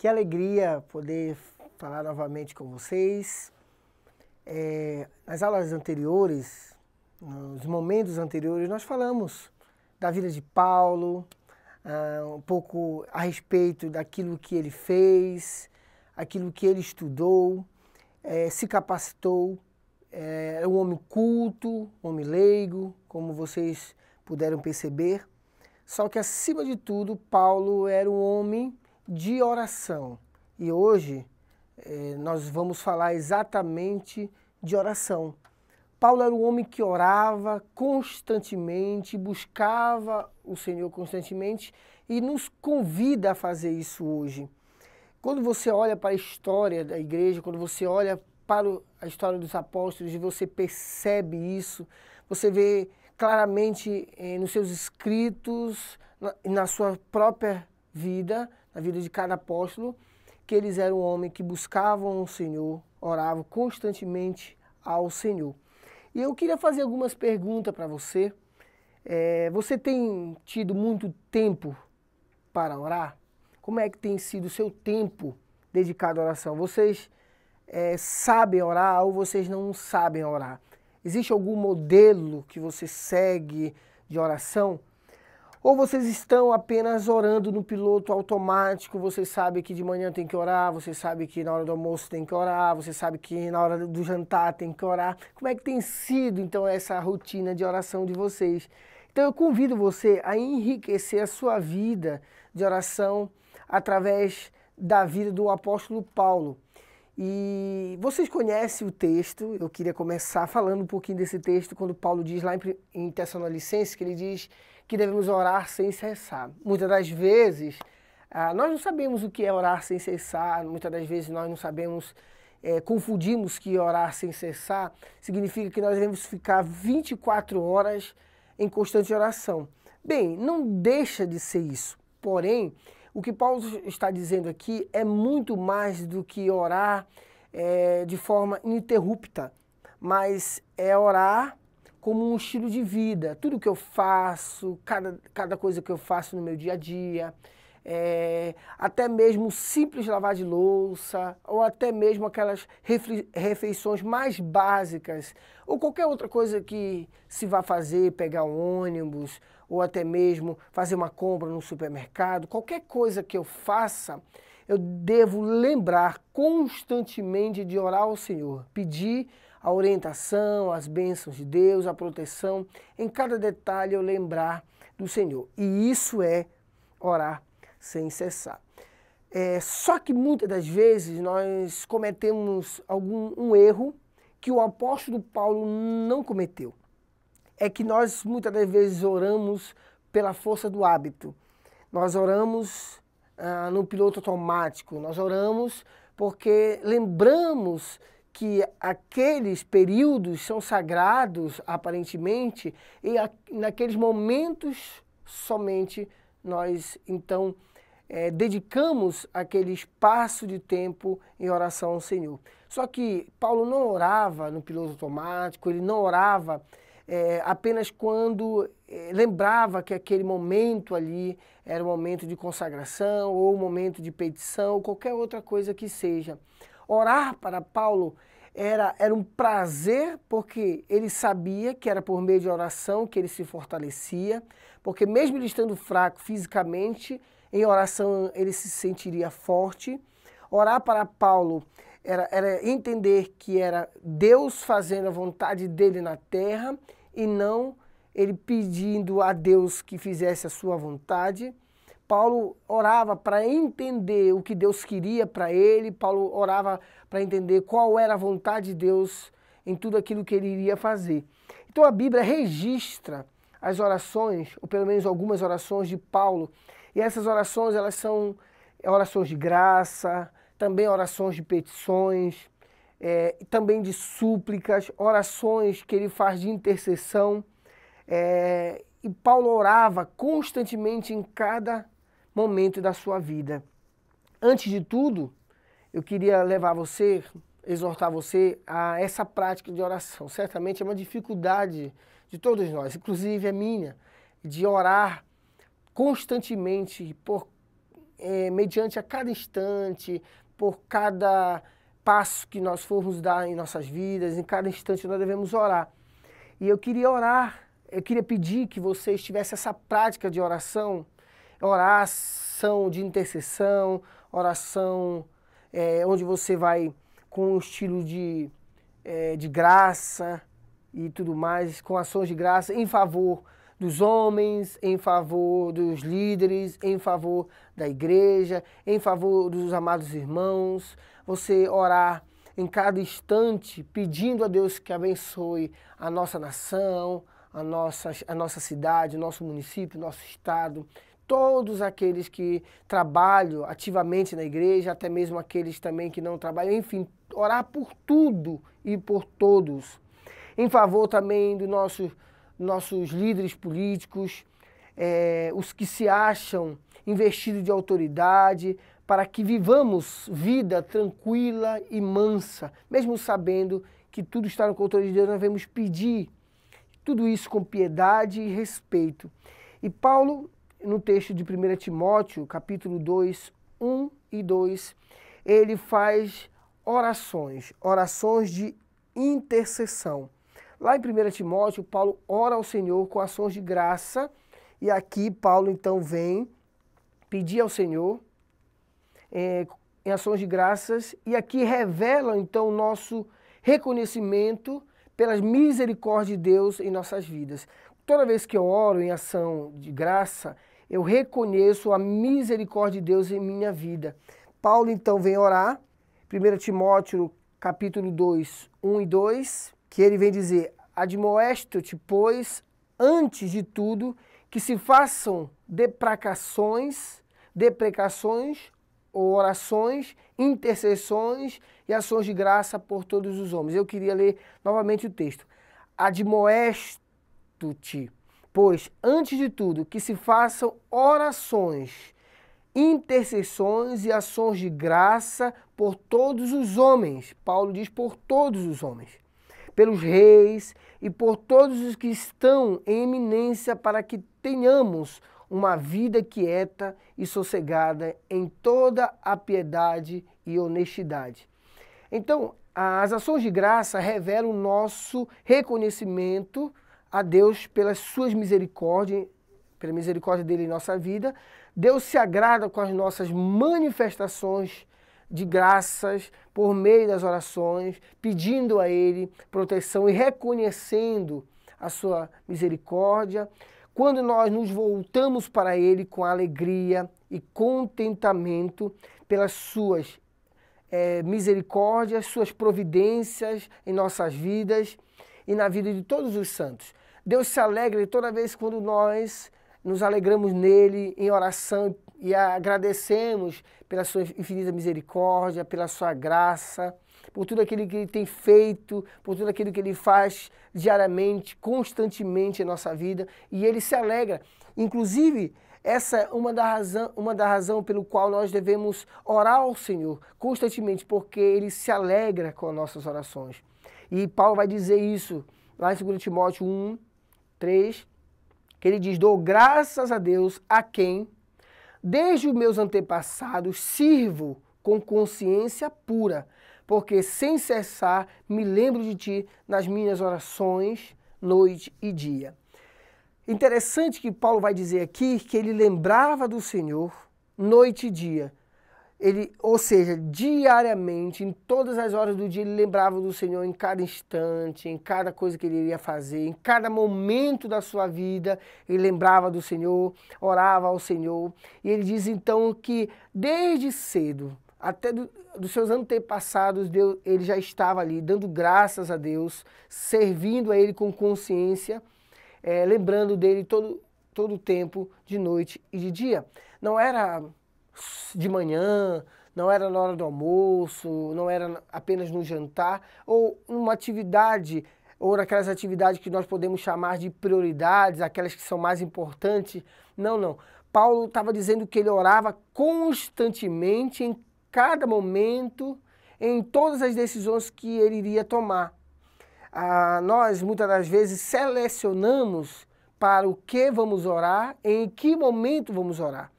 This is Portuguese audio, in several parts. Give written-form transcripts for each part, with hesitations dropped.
Que alegria poder falar novamente com vocês. Nas aulas anteriores, nos momentos anteriores, nós falamos da vida de Paulo, um pouco a respeito daquilo que ele fez, aquilo que ele estudou, se capacitou, é um homem culto, um homem leigo, como vocês puderam perceber. Só que, acima de tudo, Paulo era um homem de oração. E hoje nós vamos falar exatamente de oração. Paulo era um homem que orava constantemente, buscava o Senhor constantemente e nos convida a fazer isso hoje. Quando você olha para a história da igreja, quando você olha para a história dos apóstolos e você percebe isso, você vê claramente nos seus escritos, na sua própria vida, na vida de cada apóstolo, que eles eram homens que buscavam o Senhor, oravam constantemente ao Senhor. E eu queria fazer algumas perguntas para você. Você tem tido muito tempo para orar? Como é que tem sido o seu tempo dedicado à oração? Vocês sabem orar ou vocês não sabem orar? Existe algum modelo que você segue de oração? Ou vocês estão apenas orando no piloto automático? Você sabe que de manhã tem que orar, você sabe que na hora do almoço tem que orar, você sabe que na hora do jantar tem que orar. Como é que tem sido, então, essa rotina de oração de vocês? Então eu convido você a enriquecer a sua vida de oração através da vida do apóstolo Paulo. E vocês conhecem o texto, eu queria começar falando um pouquinho desse texto, quando Paulo diz lá em Tessalonicenses, que ele diz que devemos orar sem cessar. Muitas das vezes, nós não sabemos o que é orar sem cessar, muitas das vezes nós não sabemos, confundimos que orar sem cessar significa que nós devemos ficar 24 horas em constante oração. Bem, não deixa de ser isso, porém, o que Paulo está dizendo aqui é muito mais do que orar de forma ininterrupta, mas é orar como um estilo de vida. Tudo que eu faço, cada coisa que eu faço no meu dia a dia, até mesmo simples lavar de louça, ou até mesmo aquelas refeições mais básicas, ou qualquer outra coisa que se vá fazer, pegar um ônibus, ou até mesmo fazer uma compra no supermercado, qualquer coisa que eu faça, eu devo lembrar constantemente de orar ao Senhor, pedir a orientação, as bênçãos de Deus, a proteção, em cada detalhe eu lembrar do Senhor. E isso é orar sem cessar. Só que muitas das vezes nós cometemos um erro que o apóstolo Paulo não cometeu. É que nós muitas das vezes oramos pela força do hábito. Nós oramos no piloto automático, nós oramos porque lembramos que aqueles períodos são sagrados, aparentemente, e naqueles momentos somente nós, então, dedicamos aquele espaço de tempo em oração ao Senhor. Só que Paulo não orava no piloto automático, ele não orava apenas quando lembrava que aquele momento ali era um momento de consagração ou um momento de petição, ou qualquer outra coisa que seja. Orar para Paulo era um prazer, porque ele sabia que era por meio de oração que ele se fortalecia, porque mesmo ele estando fraco fisicamente, em oração ele se sentiria forte. Orar para Paulo era entender que era Deus fazendo a vontade dele na terra e não ele pedindo a Deus que fizesse a sua vontade. Paulo orava para entender o que Deus queria para ele, Paulo orava para entender qual era a vontade de Deus em tudo aquilo que ele iria fazer. Então a Bíblia registra as orações, ou pelo menos algumas orações de Paulo, e essas orações elas são orações de graça, também orações de petições, também de súplicas, orações que ele faz de intercessão. E Paulo orava constantemente em cada momento da sua vida. Antes de tudo, eu queria exortar você a essa prática de oração. Certamente é uma dificuldade de todos nós, inclusive a minha, de orar constantemente mediante a cada instante, por cada passo que nós formos dar em nossas vidas, em cada instante nós devemos orar. E eu queria orar, eu queria pedir que vocês tivessem essa prática de oração, oração de intercessão, oração onde você vai com um estilo de graça e tudo mais, com ações de graça em favor dos homens, em favor dos líderes, em favor da igreja, em favor dos amados irmãos. Você orar em cada instante pedindo a Deus que abençoe a nossa nação, a nossa cidade, o nosso município, o nosso estado, todos aqueles que trabalham ativamente na igreja, até mesmo aqueles também que não trabalham, enfim, orar por tudo e por todos. Em favor também dos nossos líderes políticos, os que se acham investidos de autoridade, para que vivamos vida tranquila e mansa, mesmo sabendo que tudo está no controle de Deus, nós devemos pedir tudo isso com piedade e respeito. E Paulo, no texto de 1 Timóteo, capítulo 2, 1 e 2, ele faz orações de intercessão. Lá em 1 Timóteo, Paulo ora ao Senhor com ações de graça, e aqui Paulo então vem pedir ao Senhor em ações de graças, e aqui revela então o nosso reconhecimento pelas misericórdias de Deus em nossas vidas. Toda vez que eu oro em ação de graça, eu reconheço a misericórdia de Deus em minha vida. Paulo então vem orar, 1 Timóteo capítulo 2, 1 e 2, que ele vem dizer: admoesto-te, pois, antes de tudo, que se façam deprecações ou orações, intercessões e ações de graça por todos os homens. Eu queria ler novamente o texto. Admoesto-te, pois, antes de tudo, que se façam orações, intercessões e ações de graça por todos os homens. Paulo diz por todos os homens. Pelos reis e por todos os que estão em eminência, para que tenhamos uma vida quieta e sossegada em toda a piedade e honestidade. Então, as ações de graça revelam o nosso reconhecimento a Deus pelas suas misericórdias, pela misericórdia dele em nossa vida. Deus se agrada com as nossas manifestações de graças por meio das orações, pedindo a Ele proteção e reconhecendo a sua misericórdia. Quando nós nos voltamos para Ele com alegria e contentamento pelas suas misericórdias, suas providências em nossas vidas e na vida de todos os santos. Deus se alegra toda vez quando nós nos alegramos nele em oração e agradecemos pela sua infinita misericórdia, pela sua graça, por tudo aquilo que ele tem feito, por tudo aquilo que ele faz diariamente, constantemente em nossa vida, e ele se alegra. Inclusive, essa é uma da razão pelo qual nós devemos orar ao Senhor constantemente, porque ele se alegra com as nossas orações. E Paulo vai dizer isso lá em 2 Timóteo 1, 3, que ele diz: dou graças a Deus a quem, desde os meus antepassados, sirvo com consciência pura, porque sem cessar me lembro de ti nas minhas orações, noite e dia. Interessante que Paulo vai dizer aqui que ele lembrava do Senhor noite e dia. Ou seja, diariamente, em todas as horas do dia, ele lembrava do Senhor em cada instante, em cada coisa que ele iria fazer, em cada momento da sua vida, ele lembrava do Senhor, orava ao Senhor. E ele diz então que desde cedo, até dos seus antepassados, ele já estava ali, dando graças a Deus, servindo a Ele com consciência, lembrando dele todo o tempo, de noite e de dia. Não era de manhã, não era na hora do almoço, não era apenas no jantar, ou numa atividade, ou naquelas atividades que nós podemos chamar de prioridades, aquelas que são mais importantes. Não, não. Paulo estava dizendo que ele orava constantemente, em cada momento, em todas as decisões que ele iria tomar. Nós, muitas das vezes, selecionamos para o que vamos orar, em que momento vamos orar.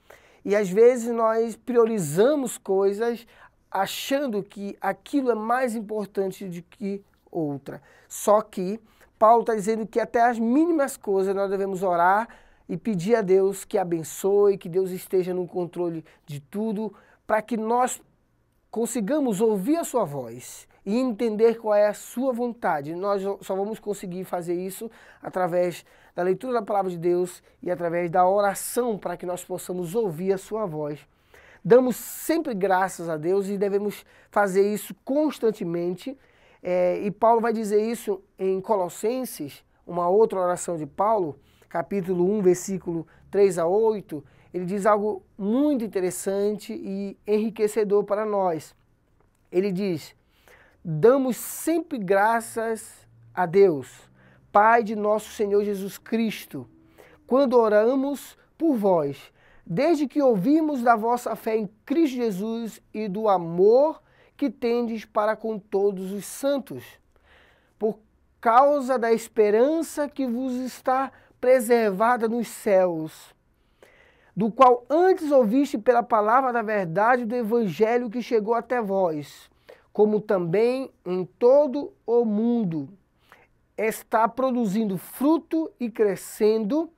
E às vezes nós priorizamos coisas achando que aquilo é mais importante do que outra. Só que Paulo está dizendo que até as mínimas coisas nós devemos orar e pedir a Deus que abençoe, que Deus esteja no controle de tudo, para que nós consigamos ouvir a sua voz e entender qual é a sua vontade. Nós só vamos conseguir fazer isso através da leitura da palavra de Deus e através da oração para que nós possamos ouvir a sua voz. Damos sempre graças a Deus e devemos fazer isso constantemente. E Paulo vai dizer isso em Colossenses, uma outra oração de Paulo, capítulo 1, versículo 3 a 8, ele diz algo muito interessante e enriquecedor para nós. Ele diz: damos sempre graças a Deus, Pai de nosso Senhor Jesus Cristo, quando oramos por vós, desde que ouvimos da vossa fé em Cristo Jesus e do amor que tendes para com todos os santos, por causa da esperança que vos está preservada nos céus, do qual antes ouviste pela palavra da verdade do evangelho que chegou até vós, como também em todo o mundo está produzindo fruto e crescendo,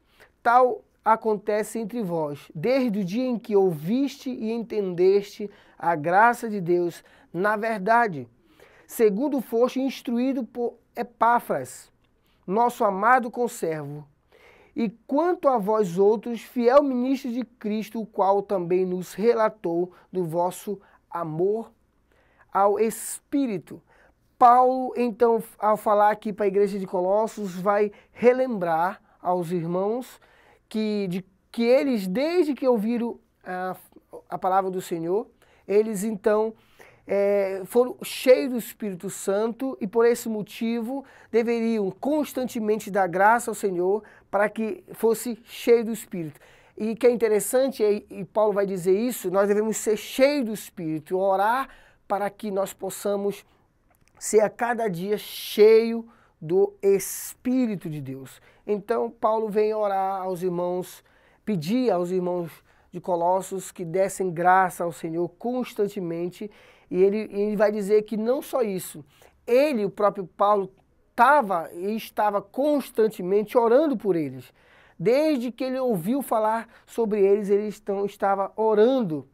tal acontece entre vós, desde o dia em que ouviste e entendeste a graça de Deus na verdade, segundo foste instruído por Epáfras, nosso amado conservo, e quanto a vós outros, fiel ministro de Cristo, o qual também nos relatou do vosso amor ao Espírito. Paulo, então, ao falar aqui para a igreja de Colossos, vai relembrar aos irmãos que eles, desde que ouviram a palavra do Senhor, eles então foram cheios do Espírito Santo e por esse motivo deveriam constantemente dar graça ao Senhor para que fosse cheio do Espírito. E que é interessante, e Paulo vai dizer isso, nós devemos ser cheios do Espírito, orar para que nós possamos ser a cada dia cheio do Espírito de Deus. Então Paulo vem orar aos irmãos, pedir aos irmãos de Colossos que dessem graça ao Senhor constantemente. E ele vai dizer que não só isso, o próprio Paulo, estava constantemente orando por eles. Desde que ele ouviu falar sobre eles, ele estava orando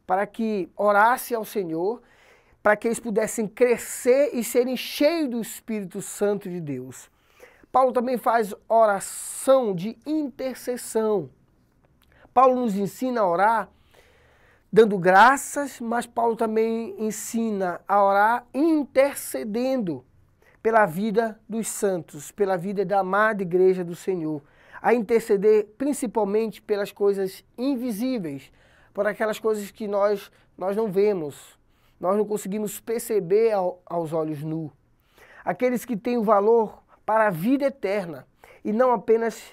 para que orasse ao Senhor, para que eles pudessem crescer e serem cheios do Espírito Santo de Deus. Paulo também faz oração de intercessão. Paulo nos ensina a orar dando graças, mas Paulo também ensina a orar intercedendo pela vida dos santos, pela vida da amada igreja do Senhor. A interceder principalmente pelas coisas invisíveis, por aquelas coisas que nós não vemos, nós não conseguimos perceber aos olhos nus. Aqueles que têm o valor para a vida eterna e não apenas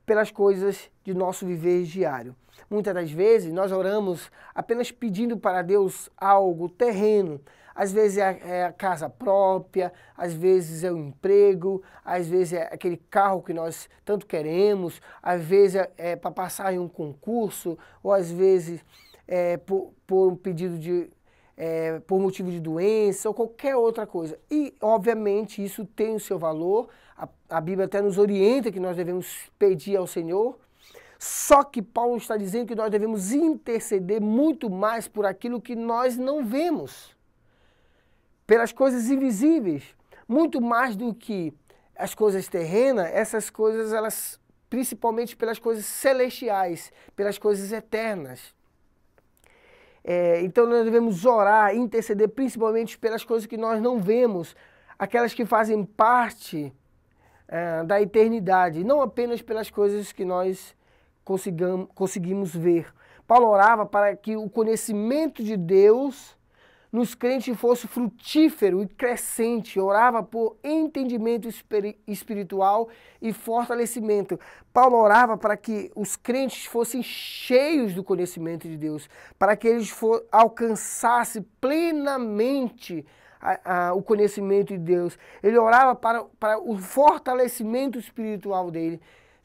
pelas coisas de nosso viver diário. Muitas das vezes nós oramos apenas pedindo para Deus algo terreno. Às vezes é a casa própria, às vezes é o emprego, às vezes é aquele carro que nós tanto queremos, às vezes é para passar em um concurso, ou às vezes por um pedido por motivo de doença ou qualquer outra coisa. E, obviamente, isso tem o seu valor. A Bíblia até nos orienta que nós devemos pedir ao Senhor. Só que Paulo está dizendo que nós devemos interceder muito mais por aquilo que nós não vemos, pelas coisas invisíveis, muito mais do que as coisas terrenas, essas coisas, elas, principalmente pelas coisas celestiais, pelas coisas eternas. Então nós devemos orar, interceder principalmente pelas coisas que nós não vemos, aquelas que fazem parte da eternidade, não apenas pelas coisas que nós conseguimos ver. Paulo orava para que o conhecimento de Deus nos crentes fosse frutífero e crescente, orava por entendimento espiritual e fortalecimento. Paulo orava para que os crentes fossem cheios do conhecimento de Deus, para que eles alcançassem plenamente o conhecimento de Deus. Ele orava para o fortalecimento espiritual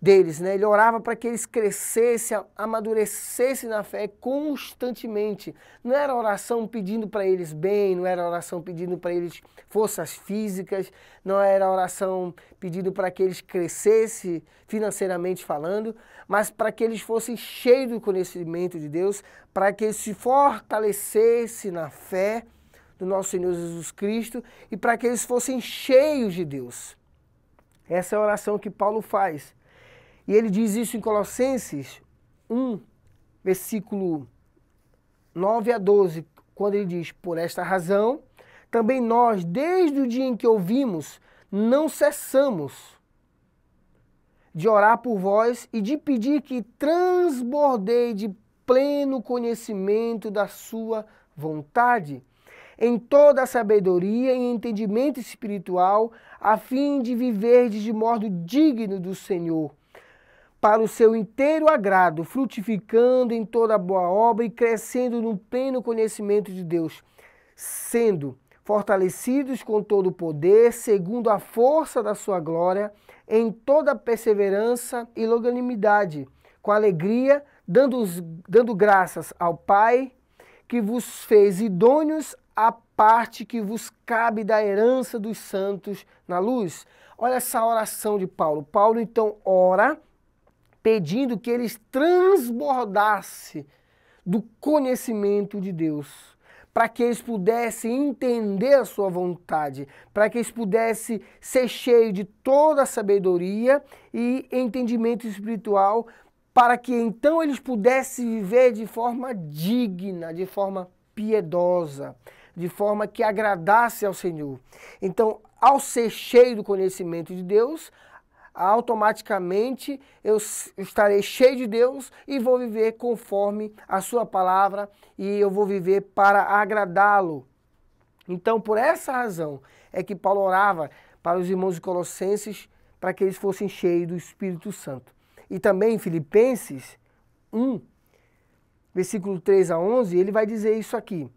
deles, né? Ele orava para que eles crescessem, amadurecessem na fé constantemente. Não era oração pedindo para eles bem, não era oração pedindo para eles forças físicas, não era oração pedindo para que eles crescessem financeiramente falando, mas para que eles fossem cheios do conhecimento de Deus, para que eles se fortalecessem na fé do nosso Senhor Jesus Cristo e para que eles fossem cheios de Deus. Essa é a oração que Paulo faz. E ele diz isso em Colossenses 1, versículo 9 a 12, quando ele diz: por esta razão, também nós, desde o dia em que ouvimos, não cessamos de orar por vós e de pedir que transbordeie de pleno conhecimento da sua vontade, em toda a sabedoria e entendimento espiritual, a fim de viverdes de modo digno do Senhor, para o seu inteiro agrado, frutificando em toda boa obra e crescendo no pleno conhecimento de Deus, sendo fortalecidos com todo o poder, segundo a força da sua glória, em toda perseverança e longanimidade, com alegria, dando graças ao Pai, que vos fez idôneos à parte que vos cabe da herança dos santos na luz. Olha essa oração de Paulo. Paulo então ora pedindo que eles transbordassem do conhecimento de Deus, para que eles pudessem entender a sua vontade, para que eles pudessem ser cheios de toda a sabedoria e entendimento espiritual, para que então eles pudessem viver de forma digna, de forma piedosa, de forma que agradasse ao Senhor. Então, ao ser cheio do conhecimento de Deus, automaticamente eu estarei cheio de Deus e vou viver conforme a sua palavra e eu vou viver para agradá-lo. Então, por essa razão é que Paulo orava para os irmãos de Colossenses para que eles fossem cheios do Espírito Santo. E também em Filipenses 1, versículo 3 a 11, ele vai dizer isso aqui: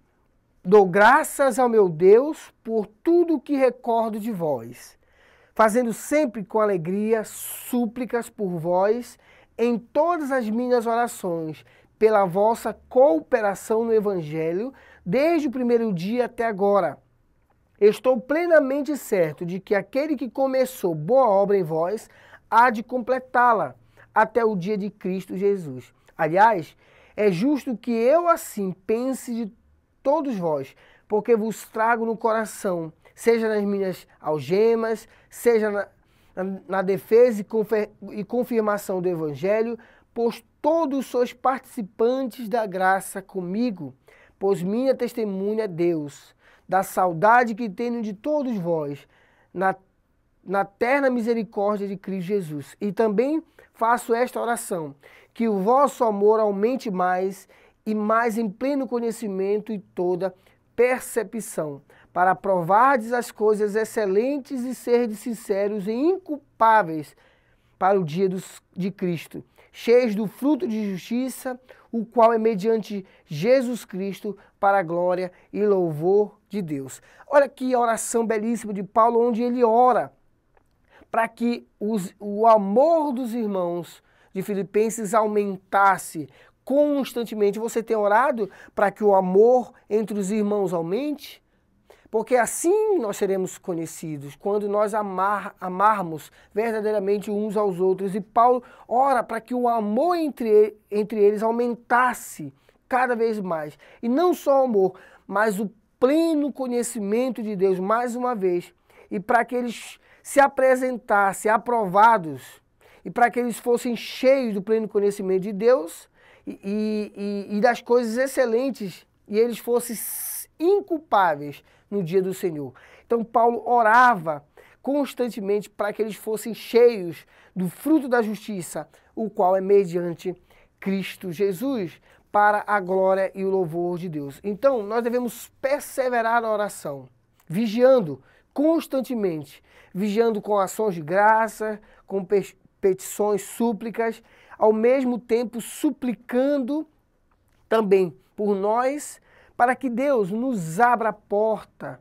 dou graças ao meu Deus por tudo o que recordo de vós, fazendo sempre com alegria súplicas por vós em todas as minhas orações, pela vossa cooperação no Evangelho, desde o primeiro dia até agora. Estou plenamente certo de que aquele que começou boa obra em vós há de completá-la até o dia de Cristo Jesus. Aliás, é justo que eu assim pense de todos vós, porque vos trago no coração, seja nas minhas algemas, seja na defesa e confirmação do Evangelho, pois todos sois participantes da graça comigo, pois minha testemunha é Deus, da saudade que tenho de todos vós, na terna misericórdia de Cristo Jesus. E também faço esta oração, que o vosso amor aumente mais e mais em pleno conhecimento e toda percepção, para provardes as coisas excelentes e serdes sinceros e inculpáveis para o dia de Cristo, cheios do fruto de justiça, o qual é mediante Jesus Cristo para a glória e louvor de Deus. Olha que oração belíssima de Paulo, onde ele ora para que o amor dos irmãos de Filipenses aumentasse constantemente. Você tem orado para que o amor entre os irmãos aumente? Porque assim nós seremos conhecidos, quando nós amarmos verdadeiramente uns aos outros. E Paulo ora para que o amor entre eles aumentasse cada vez mais. E não só o amor, mas o pleno conhecimento de Deus, mais uma vez. E para que eles se apresentassem aprovados, e para que eles fossem cheios do pleno conhecimento de Deus e das coisas excelentes, e eles fossem inculpáveis no dia do Senhor. Então Paulo orava constantemente para que eles fossem cheios do fruto da justiça, o qual é mediante Cristo Jesus, para a glória e o louvor de Deus. Então nós devemos perseverar na oração, vigiando constantemente, vigiando com ações de graça, com petições, súplicas, ao mesmo tempo suplicando também por nós, para que Deus nos abra a porta,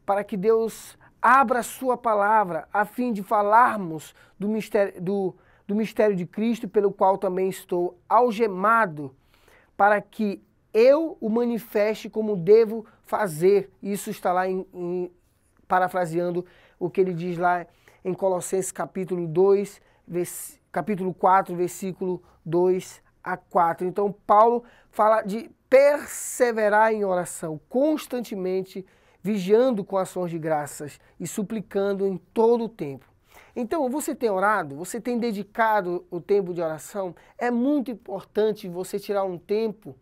para que Deus abra a sua palavra, a fim de falarmos do do mistério de Cristo, pelo qual também estou algemado, para que eu o manifeste como devo fazer. Isso está lá parafraseando o que ele diz lá em Colossenses capítulo 2, capítulo 4, versículo 2 a 4. Então Paulo fala de perseverar em oração, constantemente vigiando com ações de graças e suplicando em todo o tempo. Então, você tem orado? Você tem dedicado o tempo de oração? É muito importante você tirar um tempo,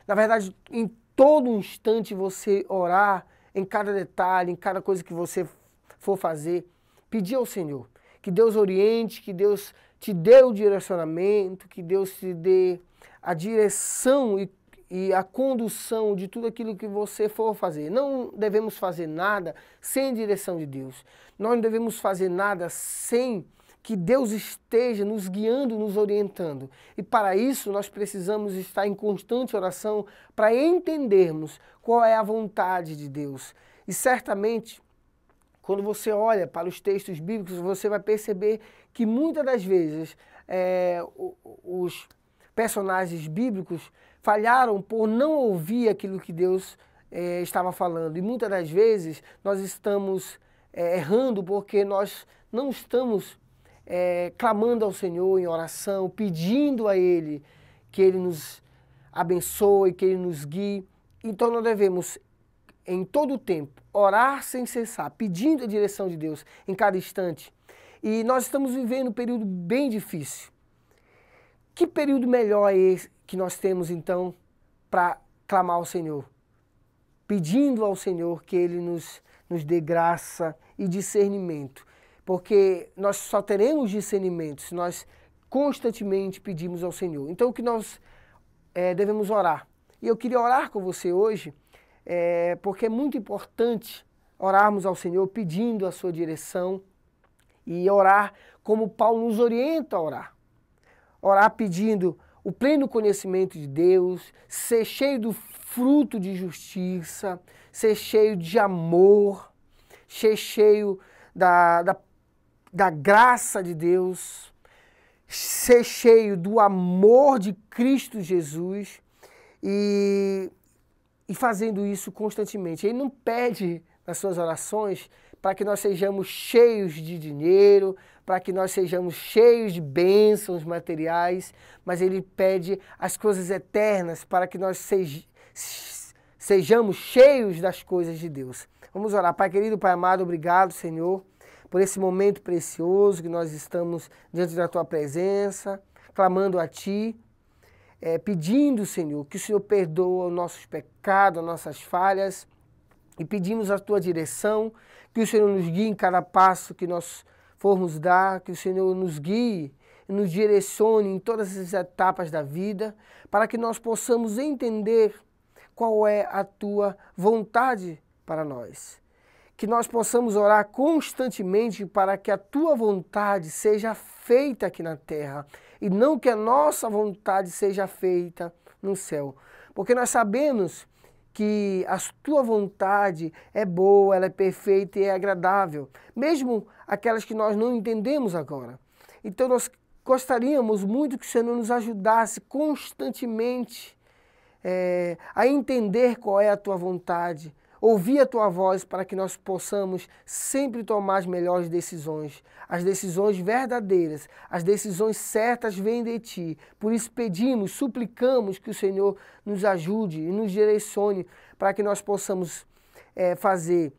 na verdade, em todo instante você orar, em cada detalhe, em cada coisa que você for fazer, pedir ao Senhor que Deus oriente, que Deus te dê o direcionamento, que Deus te dê a direção e a condução de tudo aquilo que você for fazer. Não devemos fazer nada sem direção de Deus. Nós não devemos fazer nada sem que Deus esteja nos guiando, nos orientando. E para isso nós precisamos estar em constante oração para entendermos qual é a vontade de Deus. E certamente, quando você olha para os textos bíblicos, você vai perceber que muitas das vezes os personagens bíblicos falharam por não ouvir aquilo que Deus estava falando. E muitas das vezes nós estamos errando porque nós não estamos clamando ao Senhor em oração, pedindo a Ele que Ele nos abençoe, que Ele nos guie. Então nós devemos, em todo o tempo, orar sem cessar, pedindo a direção de Deus em cada instante. E nós estamos vivendo um período bem difícil. Que período melhor é esse que nós temos, então, para clamar ao Senhor? Pedindo ao Senhor que Ele nos dê graça e discernimento. Porque nós só teremos discernimento se nós constantemente pedimos ao Senhor. Então, o que nós devemos orar? E eu queria orar com você hoje, porque é muito importante orarmos ao Senhor pedindo a sua direção e orar como Paulo nos orienta a orar. Orar pedindo o pleno conhecimento de Deus, ser cheio do fruto de justiça, ser cheio de amor, ser cheio da graça de Deus, ser cheio do amor de Cristo Jesus e fazendo isso constantemente. Ele não pede nas suas orações para que nós sejamos cheios de dinheiro, para que nós sejamos cheios de bênçãos materiais, mas Ele pede as coisas eternas para que nós sejamos cheios das coisas de Deus. Vamos orar. Pai querido, Pai amado, obrigado, Senhor, por esse momento precioso que nós estamos diante da Tua presença, clamando a Ti, pedindo, Senhor, que o Senhor perdoa os nossos pecados, as nossas falhas, e pedimos a Tua direção, que o Senhor nos guie em cada passo que nós formos dar, que o Senhor nos guie e nos direcione em todas as etapas da vida, para que nós possamos entender qual é a Tua vontade para nós. Que nós possamos orar constantemente para que a Tua vontade seja feita aqui na terra e não que a nossa vontade seja feita no céu. Porque nós sabemos que a Tua vontade é boa, ela é perfeita e é agradável, mesmo aquelas que nós não entendemos agora. Então nós gostaríamos muito que o Senhor nos ajudasse constantemente a entender qual é a Tua vontade, ouvir a Tua voz para que nós possamos sempre tomar as melhores decisões, as decisões verdadeiras, as decisões certas vêm de Ti. Por isso pedimos, suplicamos que o Senhor nos ajude e nos direcione para que nós possamos fazer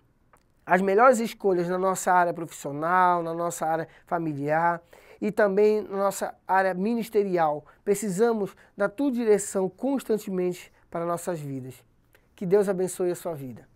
as melhores escolhas na nossa área profissional, na nossa área familiar e também na nossa área ministerial. Precisamos da Tua direção constantemente para nossas vidas. Que Deus abençoe a sua vida.